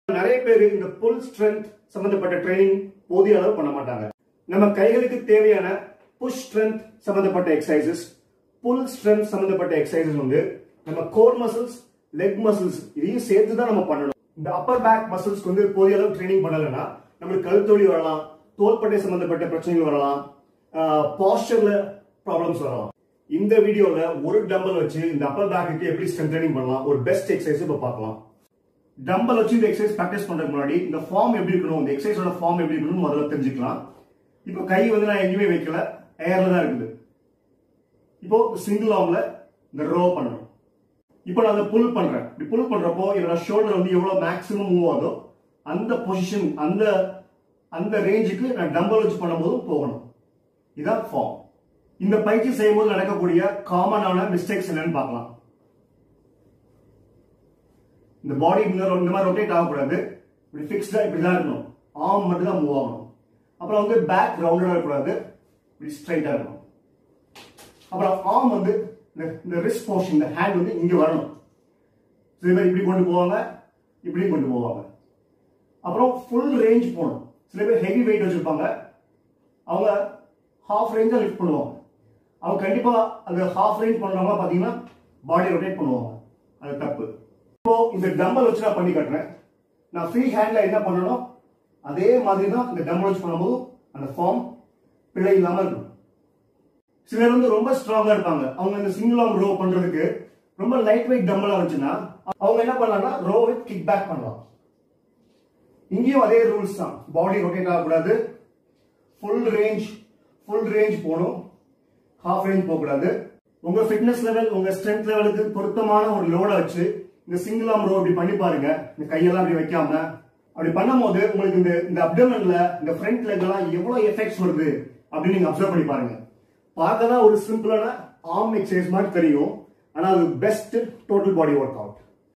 நிறைய பேர் இந்த புல் ஸ்ட்ரென்த் சம்பந்தப்பட்ட ட்ரைனிங் போதிய அளவு பண்ண மாட்டாங்க. நம்ம கைகளுக்கு தேவையான புஷ் ஸ்ட்ரென்த் சம்பந்தப்பட்ட எக்ஸசைசஸ், புல் ஸ்ட்ரென்த் சம்பந்தப்பட்ட எக்ஸசைசஸ் வந்து நம்ம கோர் மசில்ஸ், லெக் மசில்ஸ் இதையும் சேர்த்து தான் நம்ம பண்ணணும். இந்த அப்பர் பேக் மசில்ஸ்க்கு வந்து போதிய அளவு ட்ரைனிங் பண்ணலன்னா நம்மளுக்கு கழுத்தொலி வரலாம், தோள்பட்டை சம்பந்தப்பட்ட பிரச்சனைகள் வரலாம், பாஸ்டர்ல ப்ராப்ளம்ஸ் வரலாம். இந்த வீடியோல ஒரு டம்பல் வச்சு இந்த அப்பர் பேக்கு எப்படி ஸ்ட்ரென்தனிங் பண்ணலாம், ஒரு பெஸ்ட் எக்ஸசைஸ் இப்ப பார்க்கலாம். டம்பல் வச்சு இந்த எக்ஸசைஸ் பிராக்டிஸ் பண்றதுக்கு முன்னாடி இந்த ஃபார்ம் எப்படி இருக்கணும், இந்த எக்ஸசைஸோட ஃபார்ம் எப்படி இருக்கணும் முதல்ல தெரிஞ்சுக்கலாம். இப்போ கை வந்து நான் எங்கேயுமே வைக்கல, ஏர்ல தான் இருக்குது. இப்போ சிங்கிள் ஆர்ம்ல இந்த ரோ பண்ணணும். இப்போ நான் அதை புல் பண்றேன். இப்படி புல் பண்றப்போ என்னோட ஷோல்டர் வந்து எவ்வளவு மேக்ஸிமம் மூவ் ஆகுதோ அந்த பொசிஷன், அந்த ரேஞ்சுக்கு நான் டம்பல் வச்சு பண்ணும்போது போகணும். இதான் ஃபார்ம். இந்த பயிற்சி செய்யும்போது நடக்கக்கூடிய காமனான மிஸ்டேக்ஸ் என்னன்னு பார்க்கலாம். இந்த பாடி இந்த மாதிரி ரொட்டேட் ஆகக்கூடாது, இப்படி ஃபிக்ஸ்டா இப்படிதான் இருக்கணும். ஆர்ம் மட்டும் தான் மூவ் ஆகணும். அப்புறம் வந்து பேக் ரவுண்டடா இருக்கக்கூடாது, இப்படி ஸ்ட்ரைட்டா இருக்கணும். அப்புறம் ஆர்ம் வந்து இந்த ரிஸ்ட் போர்ஷன், இந்த ஹேண்ட் வந்து இங்க வரணும். சில பேர் இப்படி கொண்டு போவாங்க, இப்படி கொண்டு போவாங்க. அப்புறம் ஃபுல் ரேஞ்ச் போகணும். சில பேர் ஹெவி வெயிட் வச்சிருப்பாங்க, அவங்க ஹாஃப் ரேஞ்சா லிஃப்ட் பண்ணுவாங்க. அவங்க கண்டிப்பா அந்த ஹாஃப் ரேஞ்ச் பண்றவங்க பாத்தீங்கன்னா பாடி ரொட்டேட் பண்ணுவாங்க. அது தப்பு. இப்போ இந்த டம்பல் வச்சு நான் பண்ணி காட்டுறேன். நான் ஃப்ரீ ஹேண்ட்ல என்ன பண்ணணும் அதே மாதிரி தான் இந்த டம்பல் வச்சு பண்ணும்போது அந்த ஃபார்ம் பிழை இல்லாம இருக்கும். சிலர் வந்து ரொம்ப ஸ்ட்ராங்கா இருப்பாங்க, அவங்க இந்த சிங்கிள் ஆர்ம் ரோ பண்றதுக்கு ரொம்ப லைட் வெயிட் டம்பலா வச்சுன்னா அவங்க என்ன பண்ணலாம்னா ரோ வித் கிக் பேக் பண்ணலாம். இங்கேயும் அதே ரூல்ஸ் தான். பாடி ரொட்டேட் ஆகக்கூடாது, ஃபுல் ரேஞ்ச் போகணும், ஹாஃப் ரேஞ்ச் போகக்கூடாது. உங்க ஃபிட்னஸ் லெவல், உங்க ஸ்ட்ரென்த் லெவலுக்கு பொருத்தமான ஒரு லோட வச்சு இந்த சிங்கிள் ஆர்ம் ரோ இப்படி பண்ணி பாருங்க. இந்த கையெல்லாம் அப்படி வைக்காம அப்படி பண்ணும் போது உங்களுக்கு இந்த அப்டமன்ல, இந்த ஃப்ரண்ட் லெக் எல்லாம் எவ்வளவு எஃபெக்ட்ஸ் வருது அப்படின்னு நீங்க அப்சர்வ் பண்ணி பாருங்க. பார்க்கதான் ஒரு சிம்பிளான ஆர்ம் எக்ஸசைஸ் மாதிரி தெரியும், ஆனா அது பெஸ்ட் டோட்டல் பாடி ஒர்க் அவுட்.